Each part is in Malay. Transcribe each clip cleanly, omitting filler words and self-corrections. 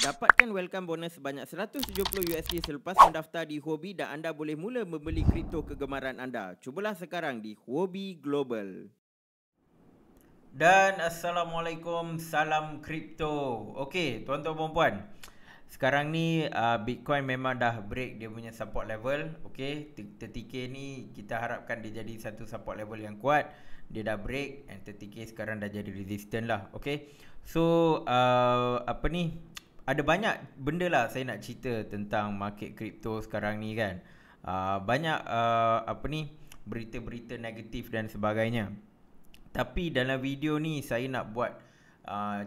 Dapatkan welcome bonus sebanyak $170 selepas mendaftar di Huobi dan anda boleh mula membeli kripto kegemaran anda. Cubalah sekarang di Huobi Global. Dan Assalamualaikum, salam kripto. Okey, tuan-tuan dan puan. Sekarang ni Bitcoin memang dah break dia punya support level. Okey, 30k ni kita harapkan dia jadi satu support level yang kuat. Dia dah break and 30k sekarang dah jadi resistant lah. Okey. So ada banyak benda lah saya nak cerita tentang market kripto sekarang ni kan. Banyak berita-berita negatif dan sebagainya. Tapi dalam video ni saya nak buat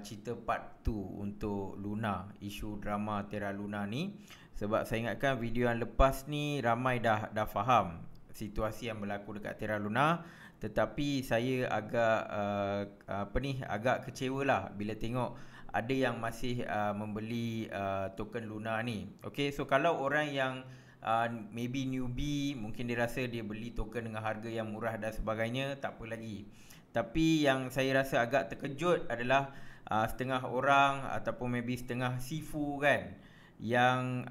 cerita part 2 untuk Luna, isu drama Terra Luna ni. Sebab saya ingatkan video yang lepas ni ramai dah faham situasi yang berlaku dekat Terra Luna. Tetapi saya agak kecewa lah bila tengok ada yang masih membeli token Luna ni. Okay, so kalau orang yang maybe newbie, mungkin dia rasa dia beli token dengan harga yang murah dan sebagainya, tak apa lagi. Tapi yang saya rasa agak terkejut adalah setengah orang ataupun maybe setengah sifu kan, yang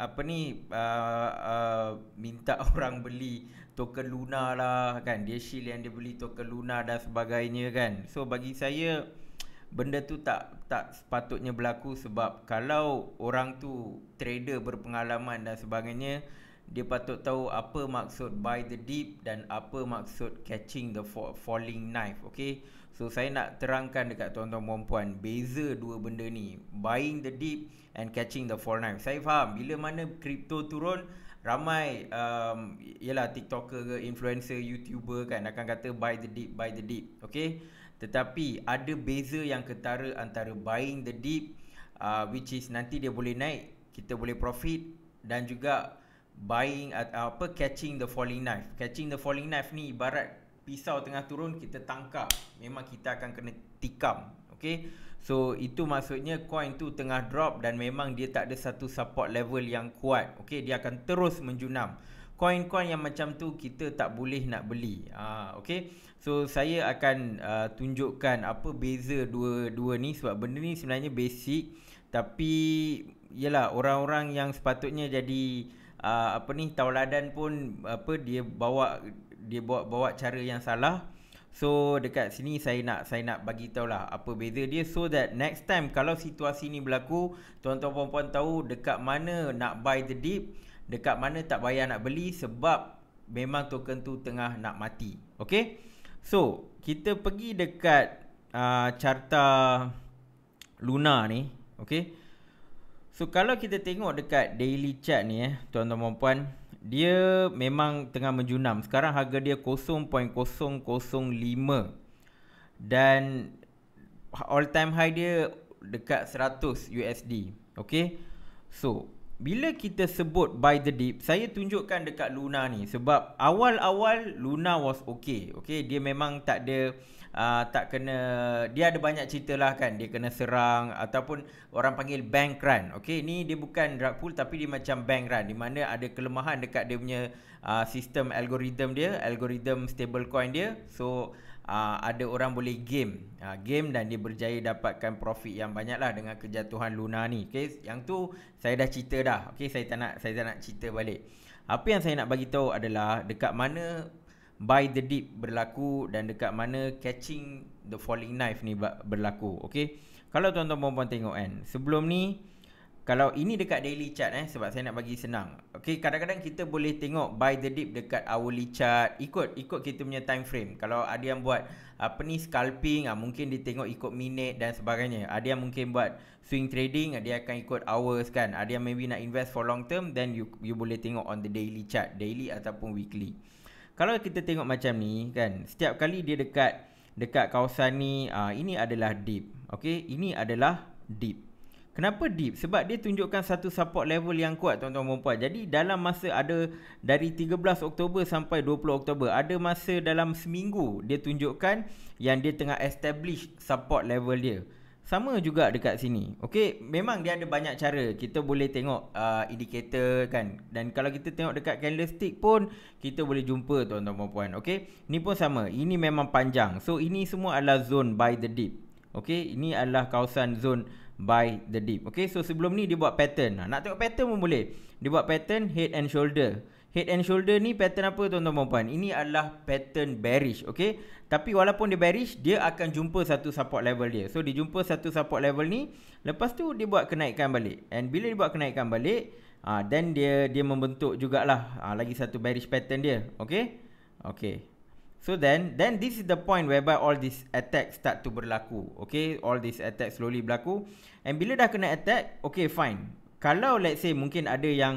minta orang beli token Luna lah kan. Dia shield yang dia beli token Luna dan sebagainya kan. So bagi saya benda tu tak sepatutnya berlaku. Sebab kalau orang tu trader berpengalaman dan sebagainya, dia patut tahu apa maksud buy the dip dan apa maksud catching the falling knife. Okay, so saya nak terangkan dekat tuan-tuan dan puan, beza dua benda ni, buying the dip and catching the fall knife. Saya faham bila mana kripto turun, ramai yalah TikToker ke influencer, YouTuber kan akan kata buy the dip, buy the dip. Okay, tetapi ada beza yang ketara antara buying the dip, which is nanti dia boleh naik, kita boleh profit, dan juga buying catching the falling knife. Catching the falling knife ni ibarat pisau tengah turun, kita tangkap, memang kita akan kena tikam. Okay, so itu maksudnya coin tu tengah drop dan memang dia tak ada satu support level yang kuat. Okay, dia akan terus menjunam. Coin-coin yang macam tu kita tak boleh nak beli. Okay, so saya akan tunjukkan apa beza dua ni. Sebab benda ni sebenarnya basic, tapi yalah, orang-orang yang sepatutnya jadi tauladan pun dia bawa cara yang salah. So dekat sini saya nak bagi tahulah apa beza dia, so that next time kalau situasi ni berlaku, tuan-tuan dan puan tahu dekat mana nak buy the dip, dekat mana tak payah nak beli, sebab memang token tu tengah nak mati. Okay, so kita pergi dekat carta Luna ni. Okay, so kalau kita tengok dekat daily chart ni tuan-tuan dan puan, dia memang tengah menjunam. Sekarang harga dia 0.005 dan all time high dia dekat 100 USD. Okay, so bila kita sebut buy the dip, saya tunjukkan dekat Luna ni. Sebab awal-awal Luna was okay. Okay, dia memang tak ada tak kena, dia ada banyak cerita lah kan, dia kena serang ataupun orang panggil bank run. Okay, ni dia bukan drug pull tapi dia macam bank run, di mana ada kelemahan dekat dia punya sistem algoritma dia, algoritma stablecoin dia. So ada orang boleh game dan dia berjaya dapatkan profit yang banyak lah dengan kejatuhan Luna ni. Okay, yang tu saya dah cerita dah. Okay, saya tak nak cerita balik. Apa yang saya nak bagi tahu adalah dekat mana buy the dip berlaku dan dekat mana catching the falling knife ni berlaku. Okay, kalau tuan-tuan dan puan tengok kan, sebelum ni, kalau ini dekat daily chart sebab saya nak bagi senang. Okay, kadang-kadang kita boleh tengok buy the dip dekat hourly chart, ikut kita punya time frame. Kalau ada yang buat scalping, mungkin dia tengok ikut minute dan sebagainya. Ada yang mungkin buat swing trading, dia akan ikut hours kan. Ada yang maybe nak invest for long term, then you boleh tengok on the daily chart, daily ataupun weekly. Kalau kita tengok macam ni kan, setiap kali dia dekat kawasan ni, ini adalah dip. Okay, ini adalah dip. Kenapa dip? Sebab dia tunjukkan satu support level yang kuat, tuan-tuan dan puan. Jadi dalam masa ada dari 13 Oktober sampai 20 Oktober, ada masa dalam seminggu dia tunjukkan yang dia tengah establish support level dia. Sama juga dekat sini. Okey, memang dia ada banyak cara. Kita boleh tengok indikator kan. Dan kalau kita tengok dekat candlestick pun kita boleh jumpa tuan-tuan dan puan. Okey, ni pun sama. Ini memang panjang. So ini semua adalah zone buy the dip. Okey, ini adalah kawasan zone buy the dip. Okay, so sebelum ni dia buat pattern. Nak tengok pattern pun boleh. Dia buat pattern head and shoulder. Head and shoulder ni pattern apa tuan-tuan dan puan? Ini adalah pattern bearish, okay? Tapi walaupun dia bearish, dia akan jumpa satu support level dia. So dia jumpa satu support level ni, lepas tu dia buat kenaikan balik. And bila dia buat kenaikan balik, then dia membentuk jugalah lagi satu bearish pattern dia, okay? Okay. So then this is the point whereby all these attacks start to berlaku, okay? All these attacks slowly berlaku. And bila dah kena attack, okay fine. Kalau let's say mungkin ada yang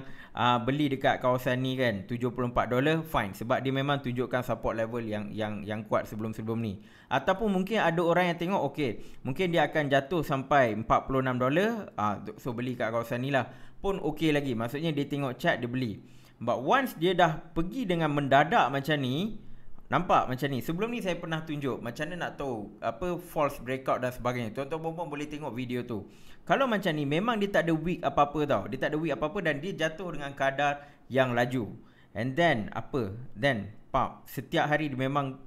beli dekat kawasan ni kan $74, fine, sebab dia memang tunjukkan support level yang kuat sebelum-sebelum ni. Ataupun mungkin ada orang yang tengok okay, mungkin dia akan jatuh sampai $46, so beli kat kawasan ni lah. Pun okay lagi, maksudnya dia tengok chart dia beli. But once dia dah pergi dengan mendadak macam ni, nampak macam ni. Sebelum ni saya pernah tunjuk macam mana nak tahu apa false breakout dan sebagainya. Tuan-tuan puan-puan boleh tengok video tu. Kalau macam ni memang dia tak ada wick apa-apa tau. Dia tak ada wick apa-apa dan dia jatuh dengan kadar yang laju. And then apa? Then setiap hari dia memang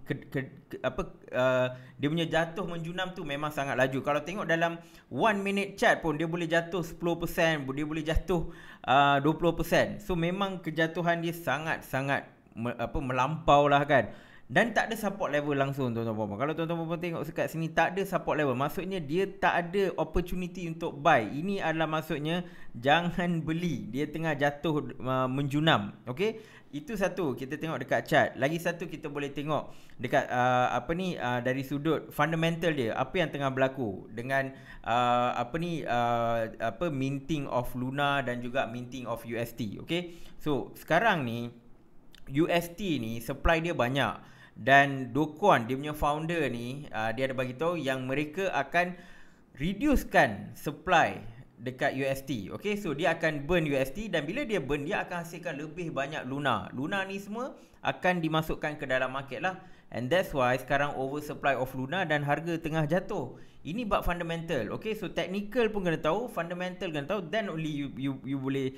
dia punya jatuh menjunam tu memang sangat laju. Kalau tengok dalam 1 minute chart pun dia boleh jatuh 10%, dia boleh jatuh 20%. So memang kejatuhan dia sangat-sangat melampau lah kan. Dan tak ada support level langsung tuan-tuan puan-puan. Kalau tuan-tuan puan-puan tengok sekat sini tak ada support level, maksudnya dia tak ada opportunity untuk buy. Ini adalah maksudnya jangan beli. Dia tengah jatuh menjunam. Okey? Itu satu kita tengok dekat chart. Lagi satu kita boleh tengok dekat dari sudut fundamental dia, apa yang tengah berlaku dengan minting of Luna dan juga minting of UST. Okey? So sekarang ni UST ni supply dia banyak. Dan Do Kwon, dia punya founder ni, dia ada bagi tahu yang mereka akan reducekan supply dekat UST. Okay, so dia akan burn UST dan bila dia burn, dia akan hasilkan lebih banyak Luna. Luna ni semua akan dimasukkan ke dalam market lah. And that's why sekarang oversupply of Luna dan harga tengah jatuh. Ini bab fundamental. Okay, so technical pun kena tahu, fundamental kena tahu, then only you boleh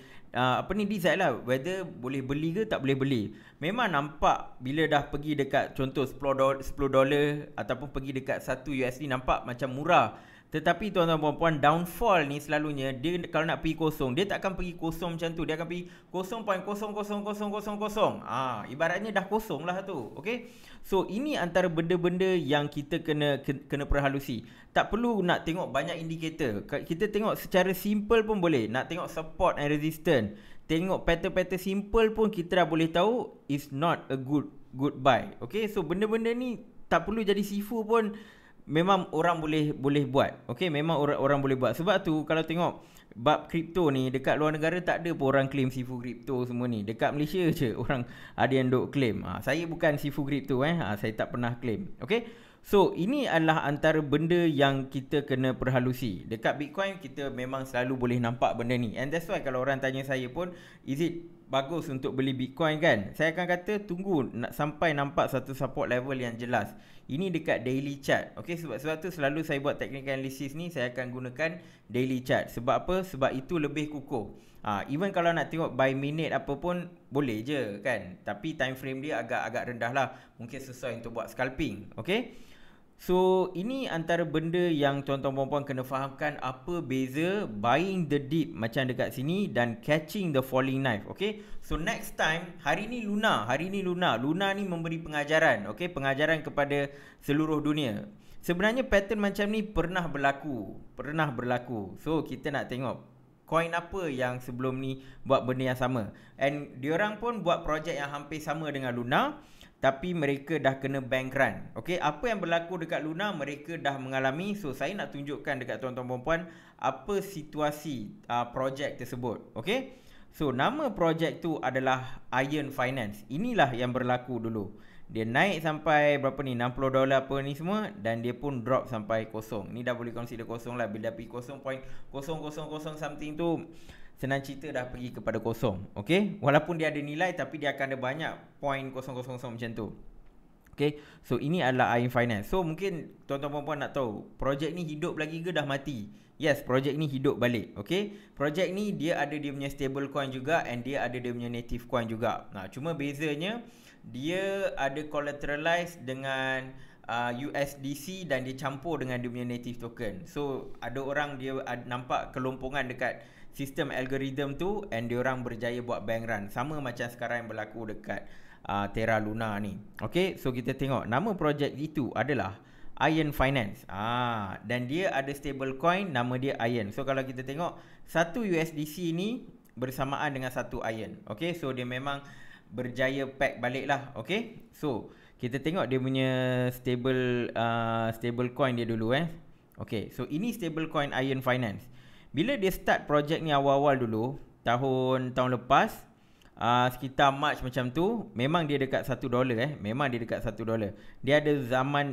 decide lah whether boleh beli ke tak boleh beli. Memang nampak bila dah pergi dekat contoh $10 ataupun pergi dekat 1 USD nampak macam murah. Tetapi tuan-tuan puan-puan, downfall ni selalunya dia kalau nak pergi kosong, dia tak akan pergi kosong macam tu. Dia akan pergi 0.00000. Ibaratnya dah kosong lah tu. Okay? So ini antara benda-benda yang kita kena perhalusi. Tak perlu nak tengok banyak indikator. Kita tengok secara simple pun boleh. Nak tengok support and resistance, tengok pattern-pattern simple pun kita dah boleh tahu is not a good buy. Okay? So benda-benda ni tak perlu jadi sifu pun. Memang orang boleh buat. Okey, memang orang boleh buat. Sebab tu kalau tengok bab kripto ni dekat luar negara tak ada pun orang claim sifu kripto semua ni. Dekat Malaysia je orang ada yang duk claim. Saya bukan sifu kripto saya tak pernah claim. Okey. So ini adalah antara benda yang kita kena perhalusi. Dekat Bitcoin kita memang selalu boleh nampak benda ni. And that's why kalau orang tanya saya pun, is it bagus untuk beli Bitcoin kan? Saya akan kata tunggu sampai nampak satu support level yang jelas. Ini dekat daily chart. Okay, sebab tu selalu saya buat technical analysis ni saya akan gunakan daily chart. Sebab apa? Sebab itu lebih kukuh. Even kalau nak tengok by minute apa pun boleh je kan. Tapi time frame dia agak rendah lah. Mungkin sesuai untuk buat scalping. Okay. So ini antara benda yang tuan-tuan puan-puan kena fahamkan, apa beza buying the dip macam dekat sini dan catching the falling knife. Okay, so next time, hari ni Luna ni memberi pengajaran. Okay, pengajaran kepada seluruh dunia. Sebenarnya pattern macam ni pernah berlaku. So kita nak tengok coin apa yang sebelum ni buat benda yang sama. And diorang pun buat projek yang hampir sama dengan Luna, tapi mereka dah kena bank run. Okay, apa yang berlaku dekat Luna mereka dah mengalami. So saya nak tunjukkan dekat tuan-tuan perempuan apa situasi projek tersebut. Okay, so nama projek tu adalah Iron Finance. Inilah yang berlaku dulu. Dia naik sampai berapa ni, $60 apa ni semua, dan dia pun drop sampai kosong. Ni dah boleh consider kosong lah. Bila pergi 0.000 something tu, senang cerita dah pergi kepada kosong. Okay, walaupun dia ada nilai tapi dia akan ada banyak 0.000 macam tu. Okay, so ini adalah Iron Finance. So mungkin tuan-tuan puan-puan nak tahu projek ni hidup lagi ke dah mati? Yes, projek ni hidup balik. Okay, projek ni dia ada dia punya stable coin juga, and dia ada dia punya native coin juga. Cuma bezanya dia ada collateralize dengan USDC dan dia campur dengan dia punya native token. So ada orang dia nampak kelompongan dekat sistem algorithm tu, and dia orang berjaya buat bank run. Sama macam sekarang yang berlaku dekat Terra Luna ni. Okay, so kita tengok nama projek itu adalah Iron Finance. Dan dia ada stable coin, nama dia Iron. So kalau kita tengok satu USDC ni bersamaan dengan satu Iron. Okay, so dia memang berjaya pack balik lah. Okay, so kita tengok dia punya stable coin dia dulu Okay, so ini stable coin Iron Finance. Bila dia start projek ni awal-awal dulu, tahun lepas, sekitar March macam tu, memang dia dekat $1 memang dia dekat $1. Dia ada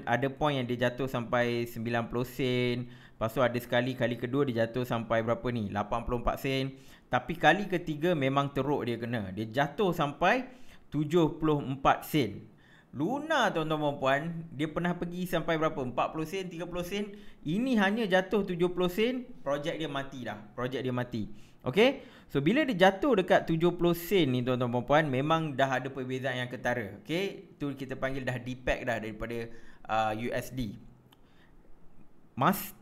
ada point yang dia jatuh sampai 90 sen. Lepas tu ada kali kedua dia jatuh sampai berapa ni, 84 sen. Tapi kali ketiga memang teruk dia kena. Dia jatuh sampai 74 sen. Luna tuan-tuan dan puan, dia pernah pergi sampai berapa? 40 sen, 30 sen. Ini hanya jatuh 70 sen, projek dia mati dah. Projek dia mati. Okay, so bila dia jatuh dekat 70 sen ni tuan-tuan dan puan, memang dah ada perbezaan yang ketara. Okay, tu kita panggil dah depack dah daripada USD.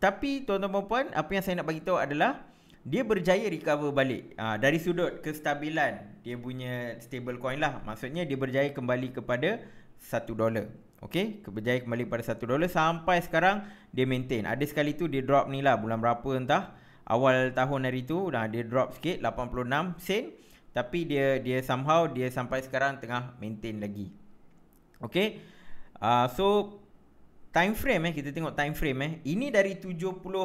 Tapi tuan-tuan dan puan, apa yang saya nak bagi tahu adalah dia berjaya recover balik dari sudut kestabilan dia punya stable coin lah. Maksudnya dia berjaya kembali kepada $1. Okay, berjaya kembali pada $1 sampai sekarang dia maintain. Ada sekali tu dia drop ni lah, bulan berapa entah, awal tahun hari tu dia drop sikit 86 sen. Tapi dia somehow dia sampai sekarang tengah maintain lagi. Okay, so time frame kita tengok time frame ini dari 74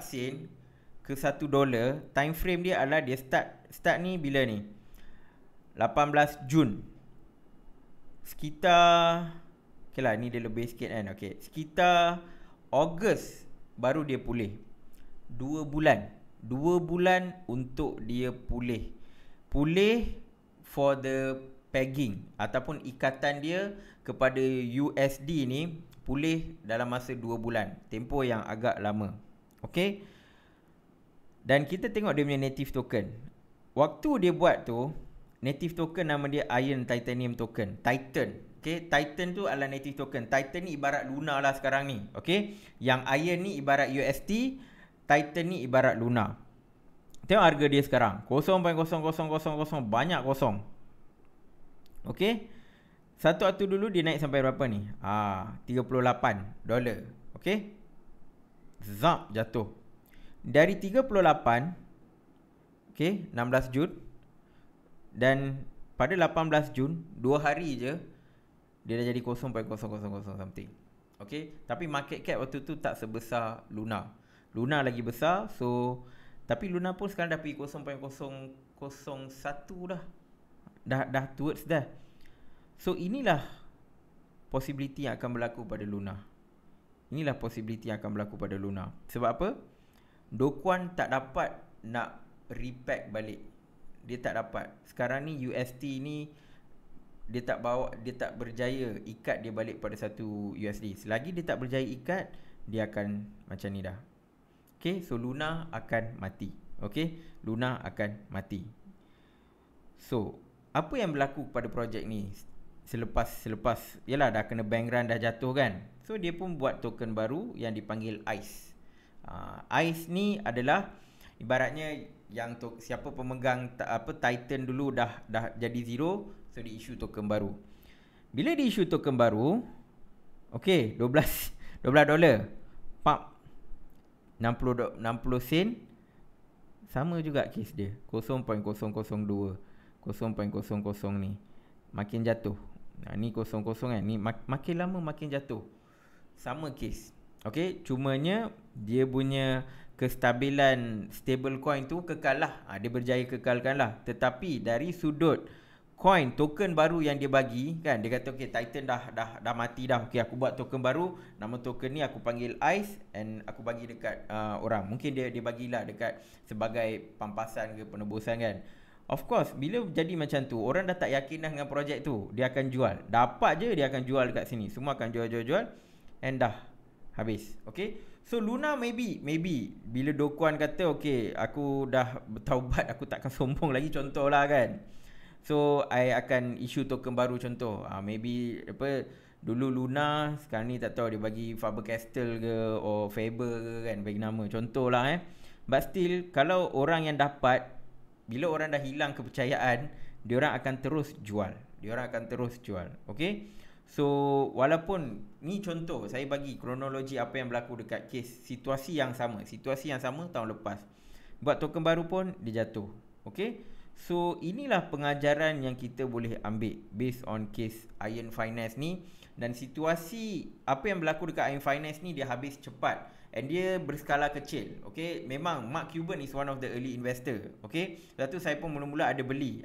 sen ke $1. Time frame dia adalah dia start ni bila ni, 18 Jun. Sekitar, okay lah, ni dia lebih sikit kan. Okay, sekitar Ogos baru dia pulih. 2 bulan untuk dia pulih for the pegging ataupun ikatan dia kepada USD ni pulih dalam masa 2 bulan. Tempoh yang agak lama. Okay, dan kita tengok dia punya native token. Waktu dia buat tu, native token nama dia Iron Titanium Token, Titan. Okay, Titan tu adalah native token. Titan ni ibarat Luna lah sekarang ni. Okay, yang Iron ni ibarat UST, Titan ni ibarat Luna. Tengok harga dia sekarang, 0.0000, banyak kosong. Okay, satu waktu dulu dia naik sampai berapa ni, $38. Okay, zap, jatuh dari 38. Okay, 16 Jun. Dan pada 18 Jun, 2 hari je dia dah jadi 0.0000 something. Okay, tapi market cap waktu tu tak sebesar Luna. Luna lagi besar. So tapi Luna pun sekarang dah pergi 0.001 dah towards dah. So inilah possibility yang akan berlaku pada Luna. Inilah possibility yang akan berlaku pada Luna. Sebab apa? Do Kwon tak dapat nak repack balik. Dia tak dapat. Sekarang ni UST ni dia tak berjaya ikat dia balik pada satu USD. Selagi dia tak berjaya ikat, dia akan macam ni dah. Okay, so Luna akan mati. Okay, Luna akan mati. So apa yang berlaku pada projek ni selepas yalah dah kena bank run, dah jatuh kan. So dia pun buat token baru yang dipanggil ICE. ICE ni adalah ibaratnya yang siapa pemegang Titan dulu dah jadi zero, so di issue token baru. Bila di issue token baru, okey, $12 pap 60 sen. Sama juga case dia, 0.002 0.00 ni makin jatuh. Ni 00 kan, ni makin lama makin jatuh. Sama case. Okey, cumanya dia punya kestabilan stable coin tu kekal lah. Dia berjaya kekalkan lah. Tetapi dari sudut coin, token baru yang dia bagi kan, dia kata okey, Titan dah mati dah. Okey, aku buat token baru, nama token ni aku panggil ICE, and aku bagi dekat orang. Mungkin dia bagilah dekat sebagai pampasan ke penebusan kan. Of course, bila jadi macam tu, orang dah tak yakin dah dengan projek tu. Dia akan jual. Dapat je dia akan jual dekat sini. Semua akan jual and dah habis. Okay, so Luna maybe bila Do Kwon kata okay, aku dah bertaubat, aku takkan sombong lagi, contoh lah kan. So I akan issue token baru contoh. Maybe Dulu Luna, sekarang ni tak tahu dia bagi Faber-Castell ke or Faber ke kan, bagi nama contoh lah but still kalau orang yang dapat, bila orang dah hilang kepercayaan, diorang akan terus jual, okay. So walaupun ni contoh, saya bagi kronologi apa yang berlaku dekat kes situasi yang sama tahun lepas, buat token baru pun dia jatuh, okay. So inilah pengajaran yang kita boleh ambil based on case Iron Finance ni. Dan situasi apa yang berlaku dekat Iron Finance ni, dia habis cepat and dia berskala kecil, okay. Memang Mark Cuban is one of the early investor, okay. Lepas tu saya pun mula-mula ada beli,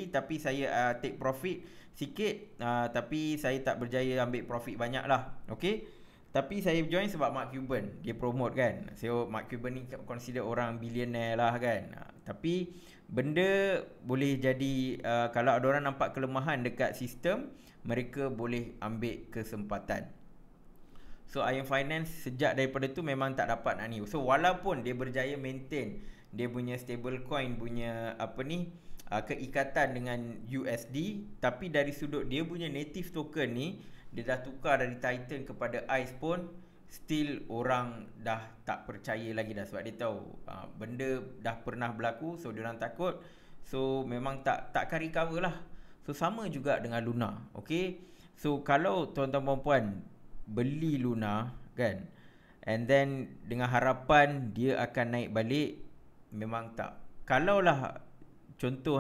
tapi saya take profit sikit, tapi saya tak berjaya ambil profit banyak lah, okay. Tapi saya join sebab Mark Cuban, dia promote kan. So Mark Cuban ni consider orang billionaire lah kan. Tapi benda boleh jadi, kalau ada orang nampak kelemahan dekat sistem, mereka boleh ambil kesempatan. So Iron Finance sejak daripada tu memang tak dapat nak ni. So walaupun dia berjaya maintain dia punya stable coin punya keikatan dengan USD, tapi dari sudut dia punya native token ni, dia dah tukar dari Titan kepada ICE pun, still orang dah tak percaya lagi dah. Sebab dia tahu benda dah pernah berlaku, so diorang takut. So memang takkan recover lah. So sama juga dengan Luna, okay. So kalau tuan-tuan puan beli Luna kan, and then dengan harapan dia akan naik balik, memang tak. Kalaulah contoh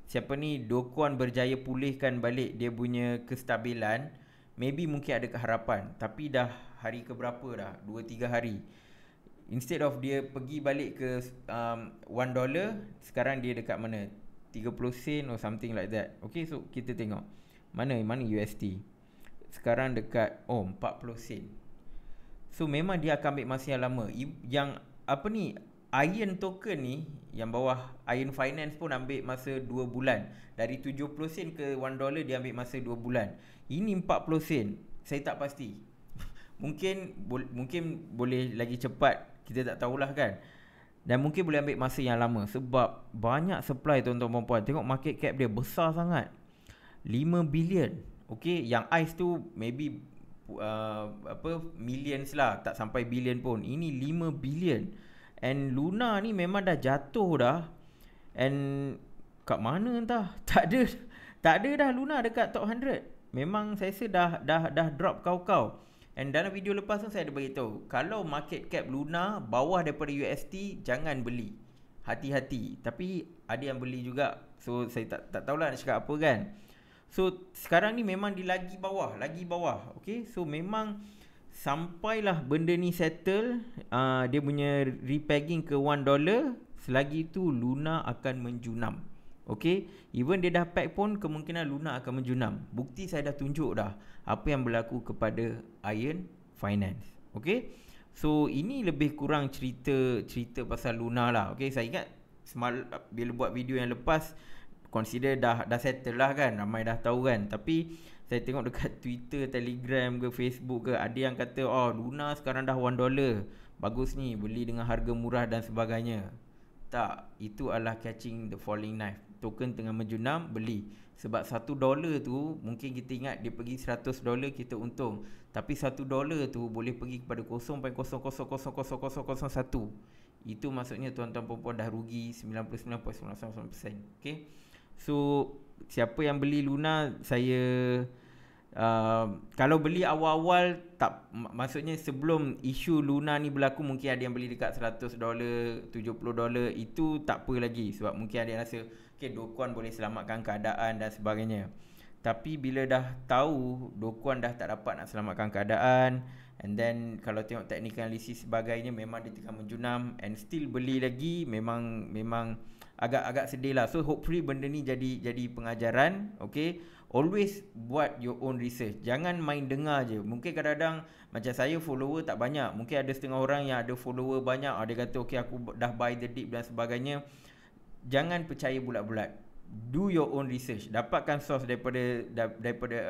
siapa ni Do Kwon berjaya pulihkan balik dia punya kestabilan, maybe mungkin ada keharapan. Tapi dah hari keberapa dah, 2-3 hari, instead of dia pergi balik ke $1, sekarang dia dekat mana, 30 sen or something like that. Okay, so kita tengok mana USD sekarang dekat 40 sen. So memang dia akan ambil masa yang lama. Yang Iron token ni, yang bawah Iron Finance pun ambil masa 2 bulan. Dari 70 sen ke $1 dia ambil masa 2 bulan. Ini 40 sen, saya tak pasti. mungkin boleh lagi cepat, kita tak tahulah kan. Dan mungkin boleh ambil masa yang lama sebab banyak supply tuan-tuan puan. Tengok market cap dia besar sangat, 5 bilion. Okay, yang ICE tu maybe millions lah, tak sampai billion pun. Ini 5 billion. And Luna ni memang dah jatuh dah. And kat mana entah, tak ada dah Luna dekat top 100. Memang saya rasa dah drop kau-kau. And dalam video lepas tu saya ada beritahu, kalau market cap Luna bawah daripada USD, jangan beli. Hati-hati. Tapi ada yang beli juga. So saya tak tahulah nak cakap apa kan. So sekarang ni memang dia lagi bawah. Okay, so memang sampailah benda ni settle, dia punya repegging ke $1, selagi tu Luna akan menjunam. Okay, even dia dah peg pun kemungkinan Luna akan menjunam. Bukti saya dah tunjuk dah apa yang berlaku kepada Iron Finance. Okay, so ini lebih kurang cerita pasal Luna lah. Okay, saya ingat bila buat video yang lepas, consider dah settle lah kan, ramai dah tahu kan. Tapi saya tengok dekat Twitter, Telegram ke Facebook ke, ada yang kata Luna sekarang dah $1, bagus ni, beli dengan harga murah dan sebagainya. Tak, itu adalah catching the falling knife. Token tengah menjunam, beli. Sebab $1 tu, mungkin kita ingat dia pergi $100 kita untung, tapi $1 tu boleh pergi kepada 0.000001. Itu maksudnya tuan-tuan perempuan dah rugi 99.99%. Okay, so siapa yang beli Luna, saya kalau beli awal-awal, tak, maksudnya sebelum isu Luna ni berlaku, mungkin ada yang beli dekat $100, $70, itu tak apa lagi. Sebab mungkin ada yang rasa okay, Do Kwon boleh selamatkan keadaan dan sebagainya. Tapi bila dah tahu Do Kwon dah tak dapat nak selamatkan keadaan, and then kalau tengok technical analysis sebagainya, memang dia tengah menjunam, and still beli lagi, memang agak sedih lah. So hopefully benda ni jadi pengajaran. Okay, always buat your own research. Jangan main dengar je. Mungkin kadang-kadang macam saya, follower tak banyak. Mungkin ada setengah orang yang ada follower banyak, dia kata okay, aku dah buy the dip dan sebagainya. Jangan percaya bulat-bulat. do your own research, dapatkan source daripada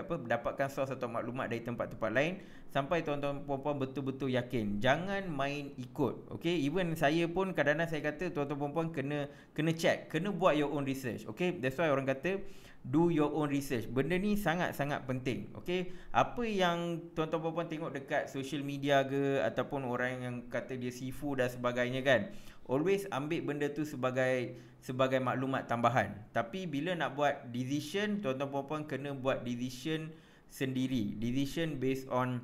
apa, dapatkan source atau maklumat dari tempat-tempat lain sampai tuan-tuan puan-puan betul-betul yakin. Jangan main ikut. Okay, even saya pun kadang-kadang saya kata tuan-tuan puan-puan kena check, kena buat your own research. Okay, that's why orang kata do your own research. Benda ni sangat-sangat penting. Okay, apa yang tuan-tuan puan-puan tengok dekat social media ke, ataupun orang yang kata dia sifu dan sebagainya kan, always ambil benda tu sebagai maklumat tambahan. Tapi bila nak buat decision, tuan-tuan puan-puan kena buat decision sendiri, decision based on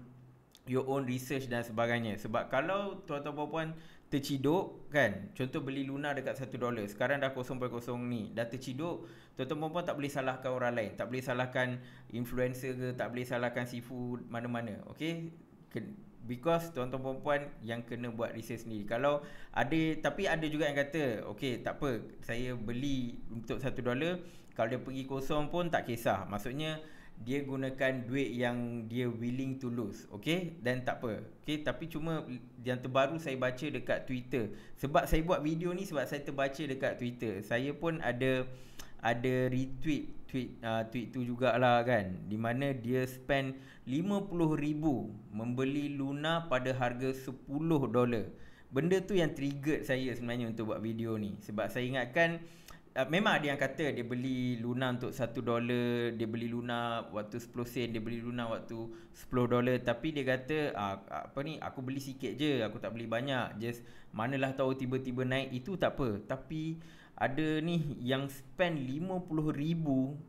your own research dan sebagainya. Sebab kalau tuan-tuan puan-puan terciduk kan, contoh beli Luna dekat $1, sekarang dah 0.0 ni, dah terciduk, tuan-tuan puan-puan tak boleh salahkan orang lain, tak boleh salahkan influencer ke, tak boleh salahkan sifu mana-mana. Okay, because tuan-tuan puan-puan yang kena buat research sendiri. Kalau ada, tapi ada juga yang kata, okay, tak apa, saya beli untuk $1, kalau dia pergi kosong pun tak kisah. Maksudnya dia gunakan duit yang dia willing to lose. Okay, dan tak apa. Okay, tapi cuma yang terbaru saya baca dekat Twitter, sebab saya buat video ni sebab saya terbaca dekat Twitter, saya pun ada retweet tweet tu jugalah kan, di mana dia spend $50,000 membeli Luna pada harga $10. Benda tu yang triggered saya sebenarnya untuk buat video ni. Sebab saya ingatkan memang ada yang kata dia beli Luna untuk $1, dia beli Luna waktu 10 sen, dia beli Luna waktu $10. Tapi dia kata apa ni, aku beli sikit je, aku tak beli banyak, just manalah tahu tiba-tiba naik. Itu tak apa. Tapi ada ni yang spend $50,000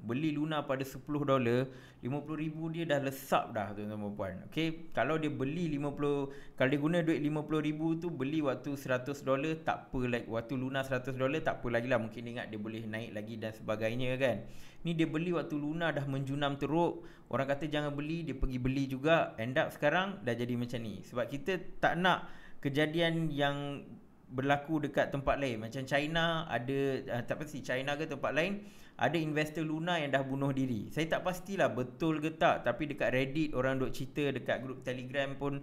beli Luna pada $10. $50,000 dia dah lesap dah tuan-tuan dan puan. Okay, kalau dia beli 50, kalau dia guna duit $50,000 tu beli waktu $100, tak apa, like waktu Luna $100 tak apa lagi lah, mungkin dia ingat dia boleh naik lagi dan sebagainya kan. Ni dia beli waktu Luna dah menjunam teruk, orang kata jangan beli, dia pergi beli juga, end up sekarang dah jadi macam ni. Sebab kita tak nak kejadian yang berlaku dekat tempat lain. Macam China ada, tak pasti China ke tempat lain, ada investor Luna yang dah bunuh diri. Saya tak pastilah betul ke tak, tapi dekat Reddit orang duk cerita, dekat grup Telegram pun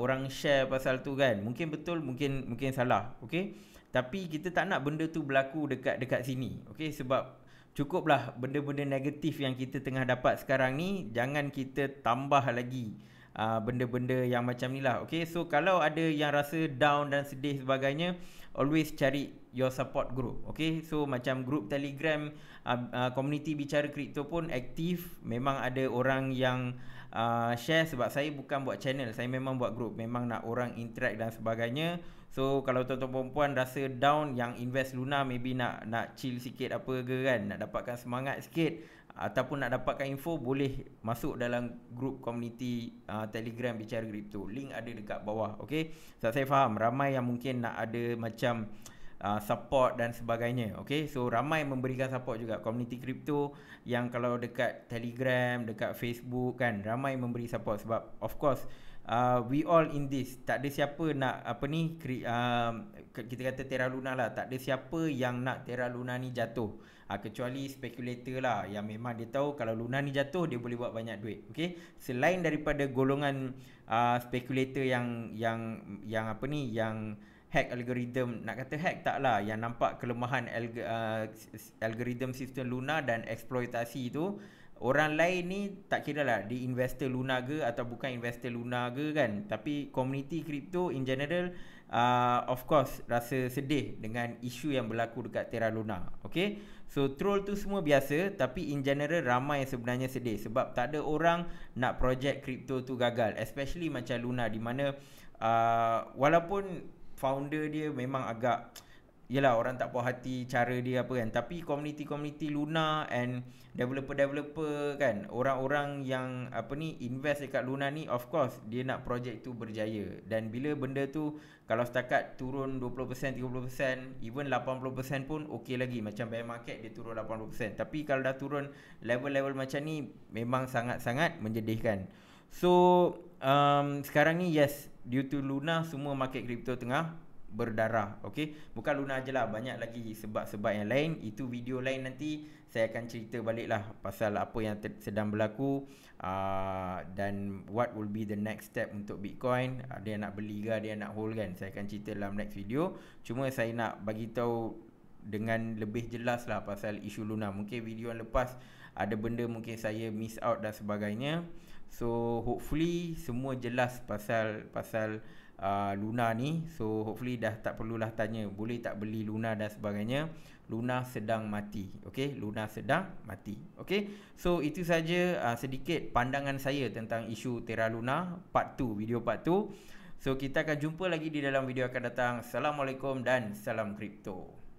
orang share pasal tu kan. Mungkin betul, mungkin salah. Okay, tapi kita tak nak benda tu berlaku dekat sini. Okay, sebab cukuplah benda-benda negatif yang kita tengah dapat sekarang ni, jangan kita tambah lagi benda-benda yang macam ni lah. Okay, so kalau ada yang rasa down dan sedih sebagainya, always cari your support group. Okay, so macam group Telegram community bicara kripto pun aktif. Memang ada orang yang share, sebab saya bukan buat channel, saya memang buat group, memang nak orang interact dan sebagainya. So kalau tuan-tuan perempuan rasa down, yang invest Luna maybe nak chill sikit apa ke kan, nak dapatkan semangat sikit, ataupun nak dapatkan info, boleh masuk dalam group community Telegram bicara kripto. Link ada dekat bawah. Okay, so saya faham ramai yang mungkin nak ada macam support dan sebagainya. Okay, so ramai memberikan support juga community kripto, yang kalau dekat Telegram, dekat Facebook kan, ramai memberi support. Sebab of course we all in this, tak ada siapa nak apa ni, kita kata Terra Luna lah, tak ada siapa yang nak Terra Luna ni jatuh, kecuali spekulator lah, yang memang dia tahu kalau Luna ni jatuh dia boleh buat banyak duit. Okay, selain daripada golongan spekulator yang apa ni, yang hack algoritma, nak kata hack tak lah, yang nampak kelemahan algoritma sistem Luna dan eksploitasi tu. Orang lain ni tak kira lah dia investor Luna ke atau bukan investor Luna ke kan, tapi community crypto in general of course rasa sedih dengan isu yang berlaku dekat Terra Luna. Okay, so troll tu semua biasa, tapi in general ramai sebenarnya sedih sebab tak ada orang nak projek crypto tu gagal, especially macam Luna, di mana walaupun founder dia memang agak, yelah, orang tak puas hati cara dia apa kan, tapi community Luna and developer kan, orang-orang yang apa ni invest dekat Luna ni, of course dia nak projek tu berjaya. Dan bila benda tu kalau setakat turun 20%, 30%, even 80% pun okey lagi, macam bear market dia turun 80%. Tapi kalau dah turun level-level macam ni, memang sangat-sangat menyedihkan. So sekarang ni yes, due to Luna semua market crypto tengah berdarah. Okay, bukan Luna je lah, banyak lagi sebab-sebab yang lain. Itu video lain, nanti saya akan cerita balik lah pasal apa yang sedang berlaku dan what will be the next step untuk Bitcoin. Ada yang nak beli ke, ada yang nak hold kan, saya akan cerita dalam next video. Cuma saya nak bagi tahu dengan lebih jelas lah pasal isu Luna. Mungkin video yang lepas ada benda mungkin saya miss out dan sebagainya. So hopefully semua jelas pasal Luna ni. So hopefully dah tak perlulah tanya boleh tak beli Luna dan sebagainya. Luna sedang mati. Okay, Luna sedang mati. Okay, so itu saja sedikit pandangan saya tentang isu Terra Luna part 2, video part 2. So kita akan jumpa lagi di dalam video akan datang. Assalamualaikum dan salam kripto.